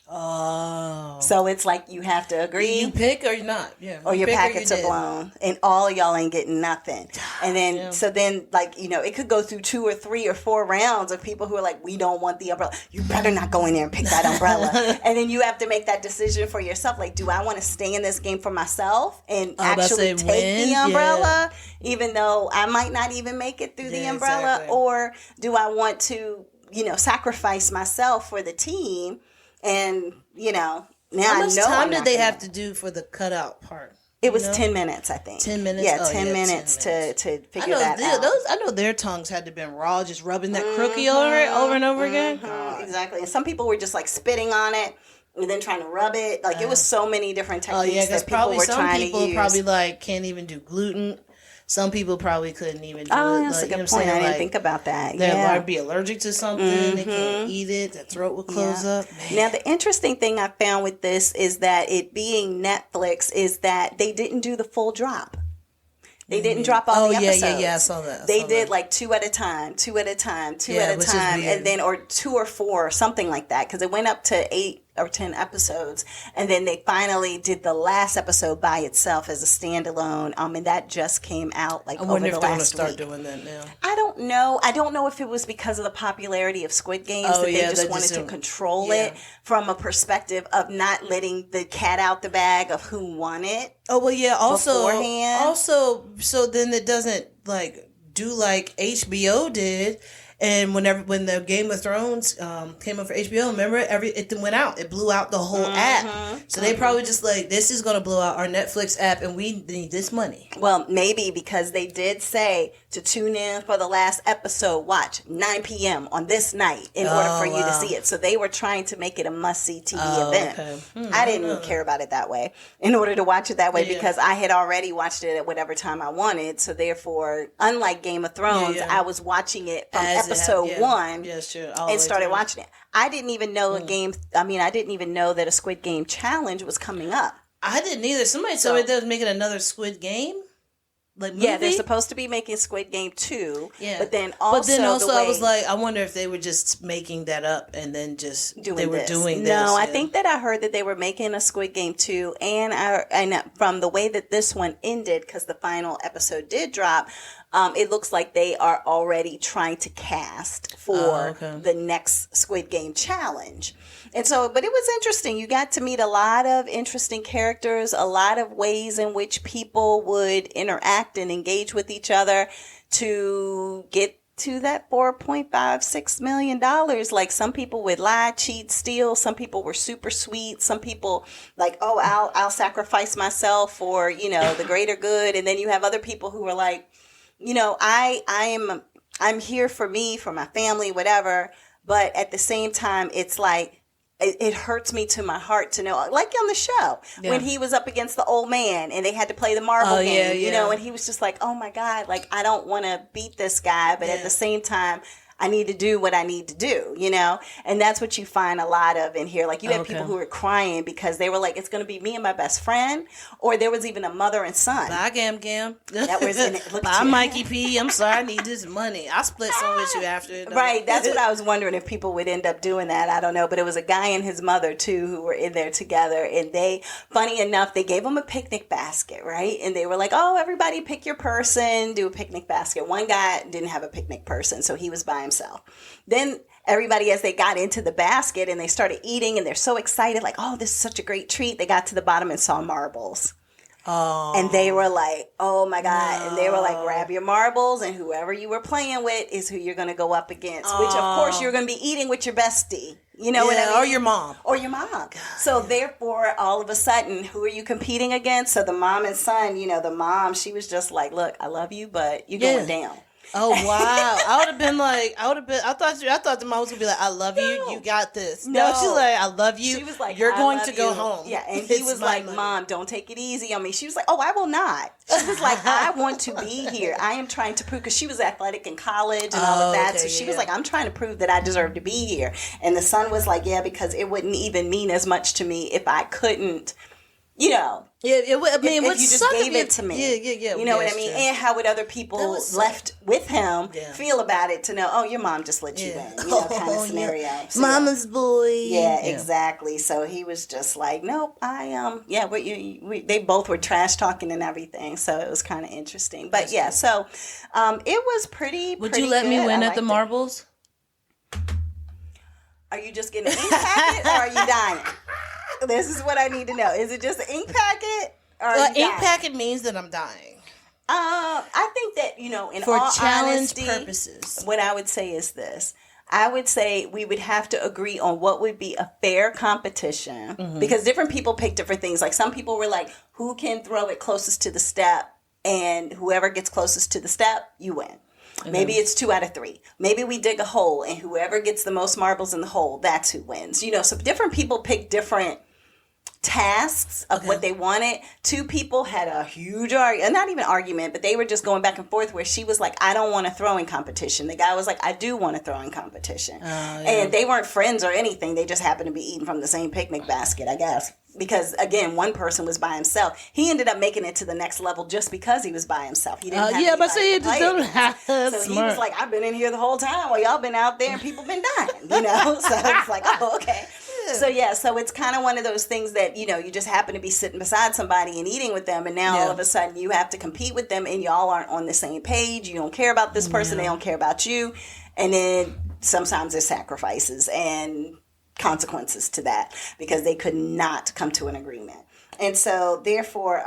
Oh. So it's like you have to agree. You pick or you're not. Yeah. Or your packets are blown. And all of y'all ain't getting nothing. And then, so then, like, it could go through 2 or 3 or 4 rounds of people who are like, we don't want the umbrella. You better not go in there and pick that umbrella. And then you have to make that decision for yourself. Like, do I want to stay in this game for myself and actually take the umbrella, even though I might not even make it through the umbrella? Exactly. Or do I want to, sacrifice myself for the team? And, now how much I know time did they have to do for the cutout part? It was 10 minutes, I think. 10 minutes? Yeah, 10 minutes to figure that out. I know their tongues had to been raw, just rubbing that crookie over it over and over again. Exactly. And some people were just like spitting on it and then trying to rub it. Like it was so many different techniques that people were trying to use. Some people probably like can't even do gluten. Some people probably couldn't even do it. That's a good point. I didn't think about that. They might be allergic to something. They can't eat it. Their throat will close up. Man. Now, the interesting thing I found with this is that it being Netflix is that they didn't do the full drop. They didn't drop all the episodes. Yeah, I saw that. They did like 2 at a time, and then or 2 or 4 or something like that, because it went up to 8 or 10 episodes, and then they finally did the last episode by itself as a standalone. And that just came out like over the last week. I wonder if they're going to start doing that now. I don't know. I don't know if it was because of the popularity of Squid Games that they just wanted to control it from a perspective of not letting the cat out the bag of who won it. Oh well, yeah. Beforehand. Also, so then it doesn't like do like HBO did. And when the Game of Thrones came up for HBO, remember it went out. It blew out the whole app. So they probably just like, this is going to blow out our Netflix app, and we need this money. Well, maybe because they did say to tune in for the last episode, watch 9 p.m. on this night in order for you to see it. So they were trying to make it a must-see TV event. Okay. I didn't care about it that way in order to watch it that way because I had already watched it at whatever time I wanted. So therefore, unlike Game of Thrones, I was watching it from episode 1 and started watching it. I didn't even know I didn't even know that a Squid Game challenge was coming up. I didn't either. Somebody told me they was making another Squid Game. Like movie? Yeah, they're supposed to be making Squid Game 2. Yeah. But then also I was like, I wonder if they were just making that up and then just doing this. No, I think that I heard that they were making a Squid Game 2, and from the way that this one ended, because the final episode did drop, it looks like they are already trying to cast for the next Squid Game challenge. And so, but it was interesting. You got to meet a lot of interesting characters, a lot of ways in which people would interact and engage with each other to get to that $4.56 million. Like, some people would lie, cheat, steal. Some people were super sweet. Some people like, oh, I'll sacrifice myself for, the greater good. And then you have other people who are like, I'm here for me, for my family, whatever. But at the same time, it's like, it hurts me to my heart to know, like on the show, when he was up against the old man and they had to play the marble game, and he was just like, oh my God, like, I don't want to beat this guy. But at the same time, I need to do what I need to do, and that's what you find a lot of in here. Like, you have people who are crying because they were like, it's going to be me and my best friend, or there was even a mother and son. Bye, Gam. That was in it. Bye, Mikey P. I'm sorry, I need this money. I'll split some with you after. Right, that's what I was wondering, if people would end up doing that. I don't know, but it was a guy and his mother too who were in there together, and they, funny enough, they gave him a picnic basket, right? And they were like, oh, everybody pick your person, do a picnic basket. One guy didn't have a picnic person, so he was by himself. Then everybody, as they got into the basket and they started eating, and they're so excited, like, oh, this is such a great treat. They got to the bottom and saw marbles. Oh. And they were like, oh my God. No. And they were like, grab your marbles, and whoever you were playing with is who you're going to go up against, which of course you're going to be eating with your bestie. You know what I mean? Or your mom. God, so therefore, all of a sudden, who are you competing against? So the mom and son, the mom, she was just like, look, I love you, but you're going down. Oh wow! I would have been like, I thought the mom was gonna be like, I love you, you got this. No, she's like, I love you. She was like, you're going to go home. Yeah, and he was like, Mom, don't take it easy on me. She was like, oh, I will not. She was like, I want to be here. I am trying to prove, because she was athletic in college and all of that. So she was like, I'm trying to prove that I deserve to be here. And the son was like, yeah, because it wouldn't even mean as much to me if I couldn't. Yeah, it would. I mean, if you just gave it to me. Yeah. You know what I mean? True. And how would other people left with him feel about it to know, oh, your mom just let you in, kind of scenario. Yeah. So, Mama's boy. Yeah, exactly. So he was just like, nope, they both were trash talking and everything. So it was kind of interesting. But yeah, so it was pretty Would you let good. me win at the marbles? Are you just getting an ink packet, or are you dying? This is what I need to know. Is it just an ink packet? Or ink packet means that I'm dying. I think that, in for all challenge honesty, purposes, what I would say is this. I would say we would have to agree on what would be a fair competition, because different people pick different things. Like, some people were like, who can throw it closest to the step, and whoever gets closest to the step, you win. Maybe it's 2 out of 3. Maybe we dig a hole, and whoever gets the most marbles in the hole, that's who wins. So different people pick different tasks of what they wanted. 2 people had a huge not even argument, but they were just going back and forth, where she was like, I don't want a throwing competition. The guy was like, I do want a throwing competition. And they weren't friends or anything. They just happened to be eating from the same picnic basket, I guess. Because, again, one person was by himself. He ended up making it to the next level just because he was by himself. He didn't have anybody to play against. So he was like, I've been in here the whole time while y'all been out there and people been dying, So it's like, oh, okay. So so it's kind of one of those things that, you just happen to be sitting beside somebody and eating with them, and now all of a sudden you have to compete with them, and y'all aren't on the same page. You don't care about this person, they don't care about you. And then sometimes there's sacrifices and consequences to that, because they could not come to an agreement. And so therefore,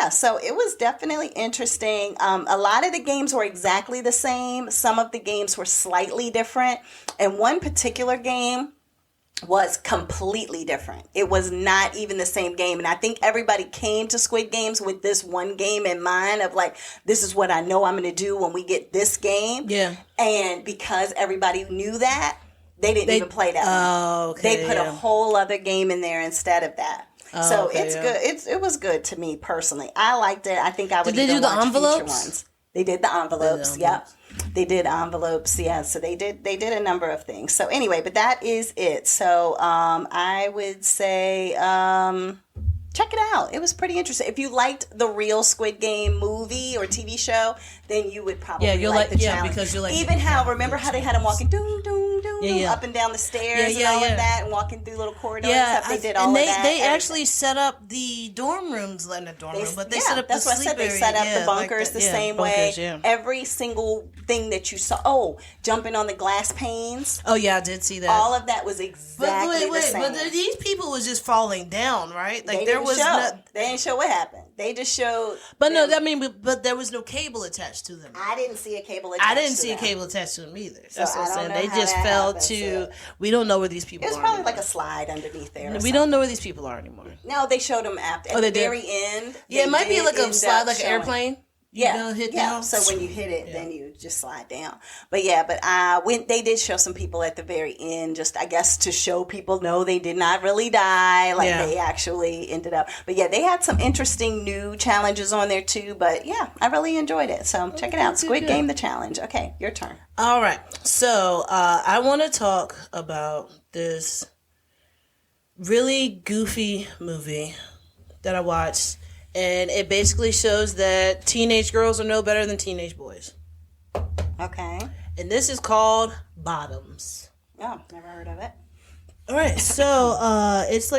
so it was definitely interesting. A lot of the games were exactly the same. Some of the games were slightly different. And one particular game was completely different. It was not even the same game. And I think everybody came to Squid Games with this one game in mind of like, this is what I know I'm going to do when we get this game. Yeah. And because everybody knew that, they didn't even play that one. Oh, okay. They put a whole other game in there instead of that. So it's good. It was good to me personally. I liked it. I think I would even watch future ones. They did the envelopes. Yep. They did envelopes. Yeah. So they did a number of things. So anyway, but that is it. So I would say check it out. It was pretty interesting. If you liked the real Squid Game movie or TV show, then you would probably like the challenge. Because you like even remember how they had him walking doom doom doom up and down the stairs and all of that, and walking through little corridors. Yeah, they did all of that. They actually set up the dorm rooms, not dorm room, but they set up the sleep area. They set up the bunkers the same way. Yeah. Every single thing that you saw. Oh, jumping on the glass panes. Oh yeah, I did see that. All of that was exactly the same. But these people was just falling down, right? Like they didn't show what happened. They just showed. But but there was no cable attached to them. I didn't see a cable attached. I didn't see to a them. cable attached to them either. So That's what I'm saying. They how just that fell happened, to. so. We don't know where these people are. It was probably anymore. like a slide underneath there. We don't know where these people are anymore. No, they showed them at the very end. Yeah, it might be like a slide, like an showing. airplane. Hit down. So when you hit it, then you just slide down. But when they did show some people at the very end, just I guess to show people, no, they did not really die. Like they actually ended up. But they had some interesting new challenges on there too. But I really enjoyed it. So check it out. Squid Game, the challenge. Okay, your turn. All right. So I want to talk about this really goofy movie that I watched. And it basically shows that teenage girls are no better than teenage boys. Okay. And this is called Bottoms. Oh, never heard of it. All right, so it's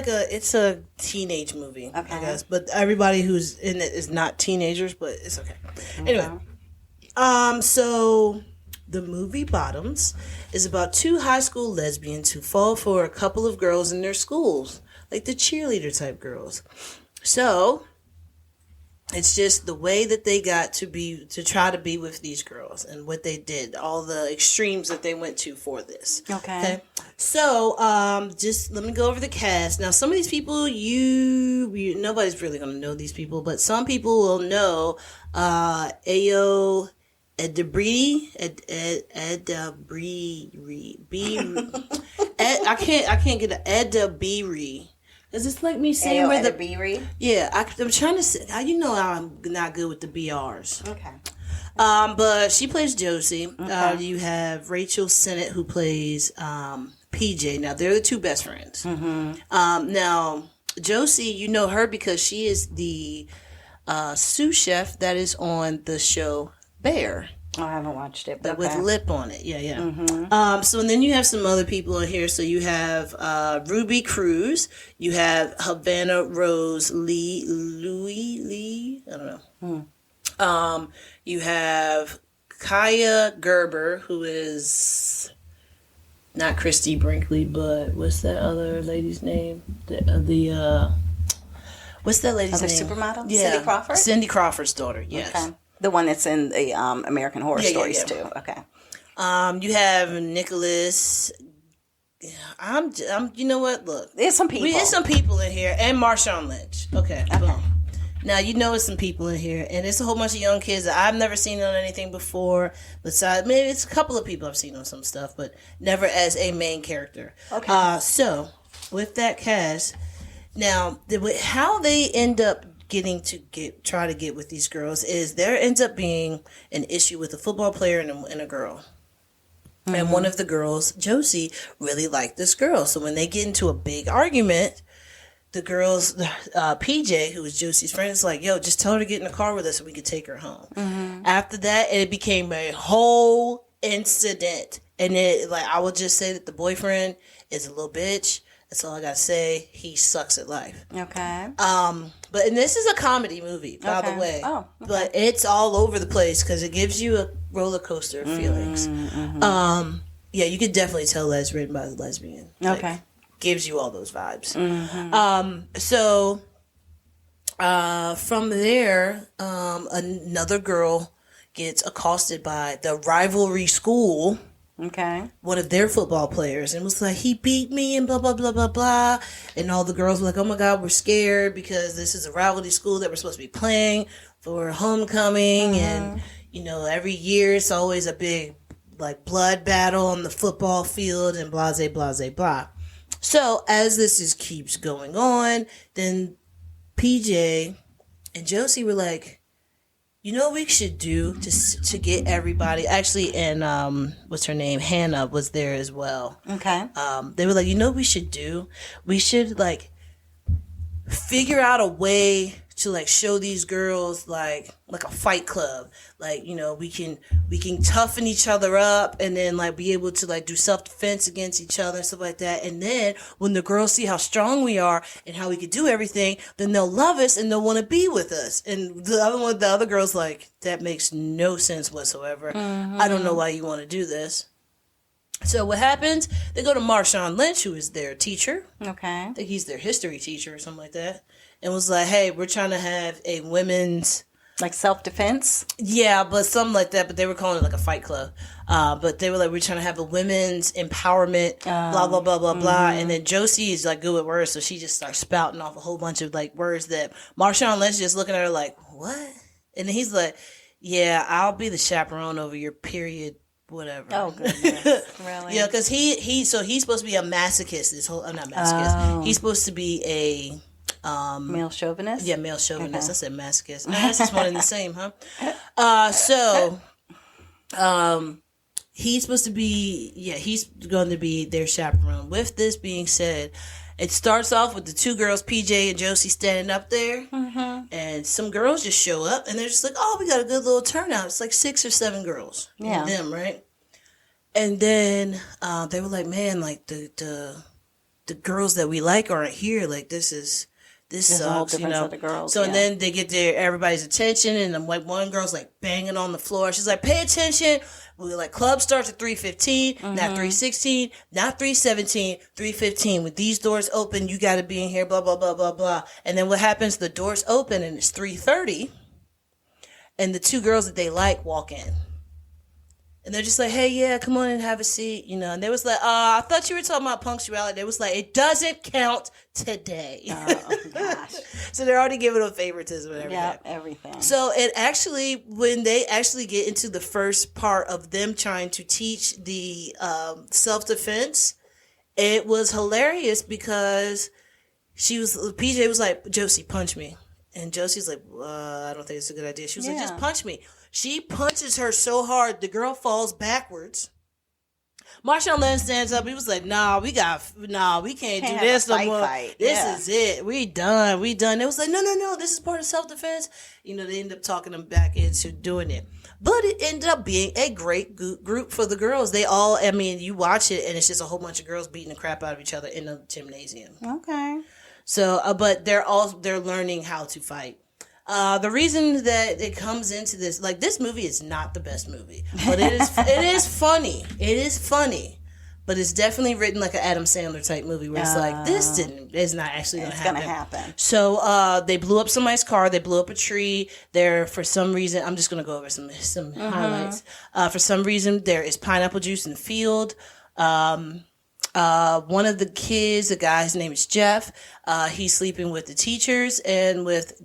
a teenage movie, okay. I guess, but everybody who's in it is not teenagers, but it's okay. Anyway, so the movie Bottoms is about two high school lesbians who fall for a couple of girls in their schools, like the cheerleader type girls. So it's just the way that they got to try to be with these girls and what they did, all the extremes that they went to for this. Okay. So, just let me go over the cast. Now, some of these people, nobody's really going to know these people, but some people will know, Ayo Edebiri, I can't get an Edebiri. Is this like me saying where the Edebiri? Yeah, I'm trying to say. I'm not good with the BRs. Okay. But she plays Josie. Okay. You have Rachel Sennett who plays PJ. Now they're the two best friends. Mm-hmm. Now Josie, you know her because she is the sous chef that is on the show Bear. Oh, I haven't watched it. But with lip on it. Yeah. Mm-hmm. So and then you have some other people in here. So you have Ruby Cruz. You have Havana Rose Lee. I don't know. You have Kaya Gerber, who is not Christy Brinkley, but what's that other lady's name? What's that lady's name? Supermodel? Yeah. Cindy Crawford? Cindy Crawford's daughter, yes. Okay. The one that's in the American Horror Stories too. Okay. You have Nicholas. I'm. You know what? Look, There's some people. There's some people in here, and Marshawn Lynch. Okay. Boom. Now you know it's some people in here, and it's a whole bunch of young kids that I've never seen on anything before. Besides, maybe it's a couple of people I've seen on some stuff, but never as a main character. Okay. So with that cast, now how they end up try to get with these girls is there ends up being an issue with a football player and a girl. Mm-hmm. And one of the girls, Josie, really liked this girl. So when they get into a big argument, the girls, PJ, who was Josie's friend, is like, yo, just tell her to get in the car with us so we could take her home. Mm-hmm. After that, it became a whole incident. And I will just say that the boyfriend is a little bitch. That's all I gotta say. He sucks at life. Okay. And this is a comedy movie, by the way. Oh, okay. But it's all over the place because it gives you a roller coaster of feelings. Mm-hmm. You could definitely tell that it's written by the lesbian. Okay. Gives you all those vibes. Mm-hmm. From there, another girl gets accosted by the rivalry school. Okay. One of their football players, and was like, he beat me and blah, blah, blah, blah, blah. And all the girls were like, oh my God, we're scared because this is a rivalry school that we're supposed to be playing for homecoming. And, every year it's always a big, blood battle on the football field and blah, blah, blah, blah. So as this keeps going on, then PJ and Josie were like, you know what we should do to get everybody, actually, and what's her name? Hannah was there as well. Okay. They were like, you know what we should do? We should figure out a way to show these girls like a fight club. We can toughen each other up and then be able to do self-defense against each other and stuff like that. And then when the girls see how strong we are and how we can do everything, then they'll love us and they'll want to be with us. And the other girl's like, that makes no sense whatsoever. Mm-hmm. I don't know why you want to do this. So what happens? They go to Marshawn Lynch, who is their teacher. Okay. I think he's their history teacher or something like that. And was like, hey, we're trying to have a women's... Like self-defense? Yeah, but something like that. But they were calling it like a fight club. But they were like, we're trying to have a women's empowerment, blah, blah, blah, blah, blah. And then Josie is like good with words. So she just starts spouting off a whole bunch of like words that Marshawn Lynch just looking at her like, what? And then he's like, yeah, I'll be the chaperone over your period, whatever. Oh, goodness. Really? Yeah, because he's supposed to be a masochist. This whole, not masochist. Oh. He's supposed to be a... male chauvinist? Yeah, male chauvinist. Okay. I said masochist. That's just one and the same, huh? He's supposed to be, he's going to be their chaperone. With this being said, it starts off with the two girls, PJ and Josie, standing up there. Mm-hmm. And some girls just show up, and they're just like, oh, we got a good little turnout. It's like 6 or 7 girls. Yeah. Them, right? And then they were like, man, like the girls that we like aren't here. Like, this sucks, you know. Girls, so and then they get everybody's attention, and I'm like, one girl's like banging on the floor. She's like, "Pay attention!" We like club starts at 3:15, not 3:16, not 3:17, 3:15. With these doors open, you got to be in here. Blah blah blah blah blah. And then what happens? The doors open, and it's 3:30, and the two girls that they like walk in. And they're just like, hey, yeah, come on and have a seat, you know. And they was like, I thought you were talking about punctuality. They was like, it doesn't count today. Oh, gosh. So they're already giving them favoritism and everything. Yeah, everything. So it actually, when they actually get into the first part of them trying to teach the self-defense, it was hilarious because PJ was like, Josie, punch me. And Josie's like, I don't think it's a good idea. She was like, just punch me. She punches her so hard, the girl falls backwards. Marshawn Lynch stands up. He was like, we can't do this no more. This is it. We done. It was like, no, this is part of self-defense. You know, they ended up talking them back into doing it. But it ended up being a great group for the girls. They all, I mean, you watch it, and it's just a whole bunch of girls beating the crap out of each other in a gymnasium. Okay. So, but they're learning how to fight. The reason that it comes into this, like, this movie is not the best movie, but it is funny. It is funny, but it's definitely written like an Adam Sandler type movie where it's like, it's not actually going to happen. It's going to happen. So, they blew up somebody's car. They blew up a tree. There, for some reason, I'm just going to go over some highlights. For some reason, there is pineapple juice in the field. One of the kids, the guy, his name is Jeff. He's sleeping with the teachers and with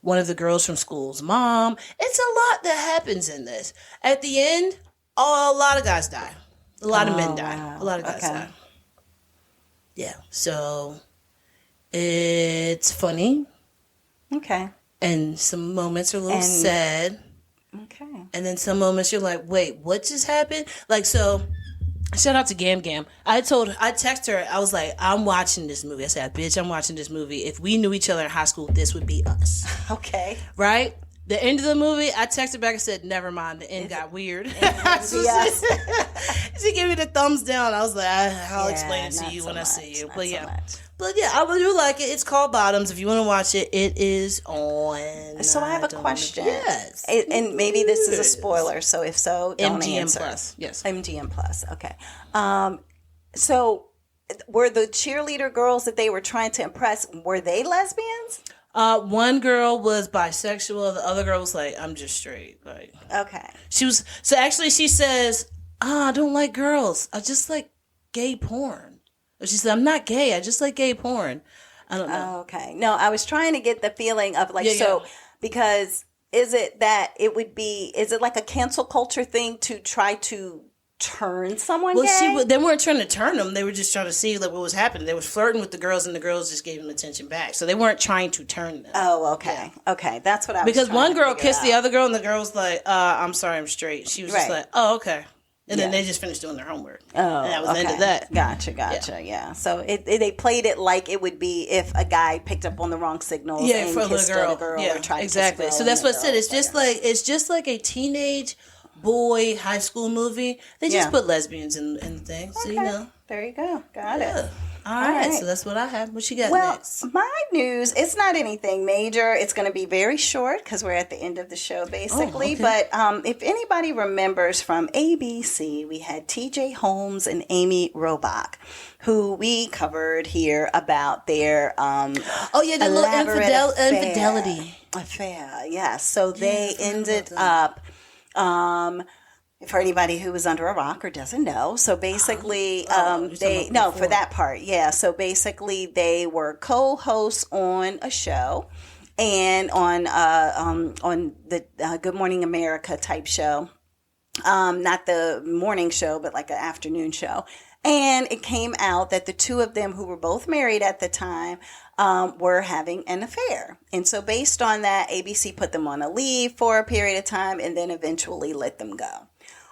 one of the girls from school's mom. It's a lot that happens in this. At the end, a lot of guys die. A lot of men die. Wow. A lot of guys die. Yeah. So it's funny. Okay. And some moments are a little sad. Okay. And then some moments you're like, wait, what just happened? Like, so... Shout out to Gam Gam. I texted her, I was like, I'm watching this movie. I said, bitch, I'm watching this movie. If we knew each other in high school, this would be us. Okay. Right? The end of the movie, I texted back and said, never mind, the end got weird. She gave me the thumbs down. I was like, I'll explain it to you when I see you. But yeah. But yeah, I do like it. It's called Bottoms. If you want to watch it, it is on. So I have a question. Yes. And maybe this is a spoiler. So if so, don't answer. MGM Plus. Yes. MGM Plus. Okay. So were the cheerleader girls that they were trying to impress, were they lesbians? One girl was bisexual. The other girl was like, I'm just straight. Like, okay. She says, I don't like girls. I just like gay porn. She said, I'm not gay. I just like gay porn. I don't know. Okay. No, I was trying to get the feeling of like, because is it like a cancel culture thing to try to turn someone gay? They weren't trying to turn them. They were just trying to see like what was happening. They was flirting with the girls, and the girls just gave them attention back. So they weren't trying to turn them. Oh, okay. Yeah. Okay. That's what I was Because one girl kissed the other girl, and the girl was like, I'm sorry, I'm straight. She was just like, oh, okay. And then they just finished doing their homework. Oh, and that was the end of that. Gotcha. Yeah. So they played it like it would be if a guy picked up on the wrong signals and kissed the girl or tried to exactly. kiss So that's what I said. It's just like a teenage boy high school movie. They just put lesbians in things. Okay. So, you know. There you go. Got it. All right, so that's what I have. What you got Well, next? my news, it's not anything major. It's going to be very short because we're at the end of the show, basically. okay. But if anybody remembers from ABC, we had TJ Holmes and Amy Roback, who we covered here about their Oh, yeah, the little elaborate infidelity. Affair, yes. So they I forgot ended about up... for anybody who was under a rock or doesn't know, so basically, you're talking about for before. that part, yeah. So basically, they were co-hosts on a show, and on the Good Morning America type show, not the morning show, but like an afternoon show. And it came out that the two of them, who were both married at the time, were having an affair. And so based on that, ABC put them on a leave for a period of time and then eventually let them go.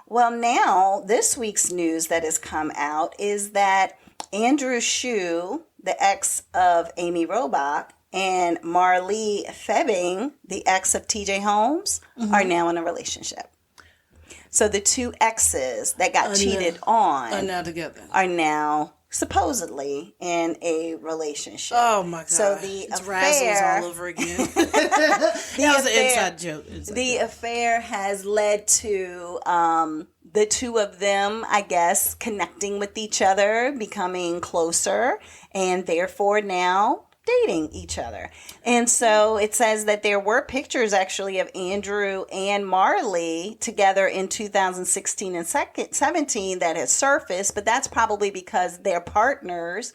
Well, now this week's news that has come out is that Andrew Shue, the ex of Amy Roback, and Marlee Fiebeg, the ex of TJ Holmes, are now in a relationship. So the two exes that got cheated on Are now together. are now supposedly in a relationship. Oh my God! So the it's affair Razzles all over again. That was an inside joke. The affair has led to the two of them, I guess, connecting with each other, becoming closer, and therefore now dating each other. And so it says that there were pictures actually of Andrew and Marlee together in 2016 and 17 that had surfaced, but that's probably because their partners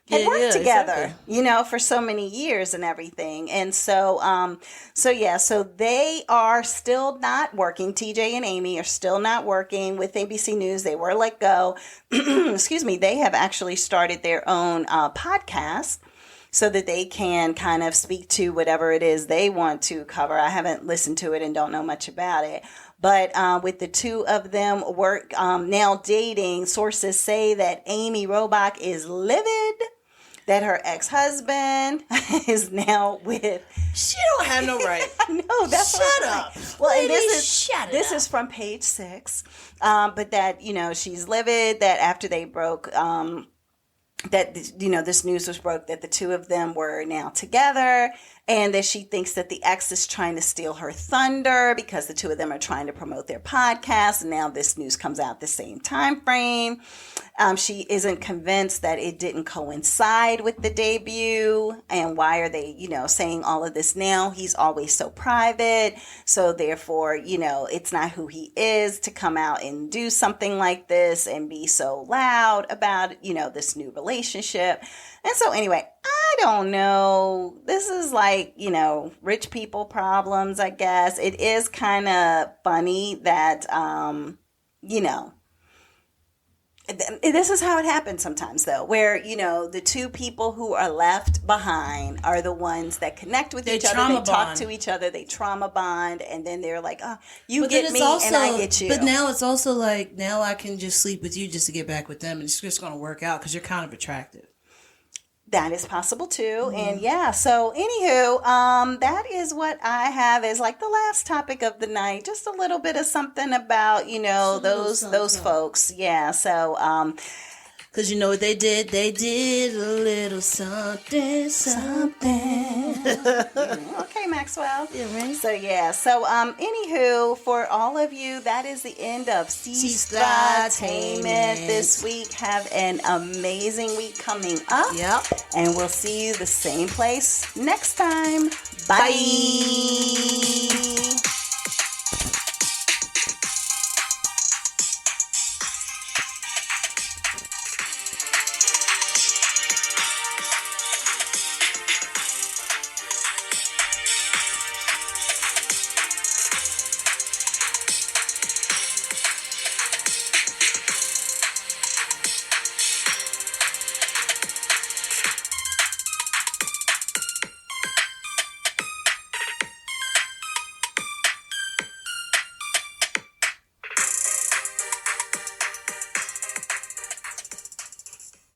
had worked together, exactly. For so many years and everything. And so, so they are still not working. TJ and Amy are still not working with ABC News. They were let go. Excuse me. They have actually started their own podcast so that they can kind of speak to whatever it is they want to cover. I haven't listened to it and don't know much about it. But with the two of them now dating, sources say that Amy Roback is livid, that her ex-husband is now with... She don't have no right. No, that's Shut up. Well, and Shut this up. is from Page 6. But that, she's livid, that after they broke... that, this news was broke that the two of them were now together, and that she thinks that the ex is trying to steal her thunder because the two of them are trying to promote their podcast. And now this news comes out the same time frame. She isn't convinced that it didn't coincide with the debut. And why are they, saying all of this now? He's always so private. So therefore, it's not who he is to come out and do something like this and be so loud about, this new relationship. And so anyway, I don't know. This is like, rich people problems, I guess. It is kind of funny that, this is how it happens sometimes, though, where, the two people who are left behind are the ones that connect with each other. They talk to each other. They trauma bond. And then they're like, oh, you get me and I get you. But now it's also like, now I can just sleep with you just to get back with them. And it's just going to work out because you're kind of attractive. That is possible too. And so anywho, that is what I have as like the last topic of the night. Just a little bit of something about, those folks. Yeah. So, because you know what they did? They did a little something. Okay, Maxwell. Yeah, right. So, anywho, for all of you, that is the end of Sestra-Tainment this week. Have an amazing week coming up. Yep. And we'll see you the same place next time. Bye.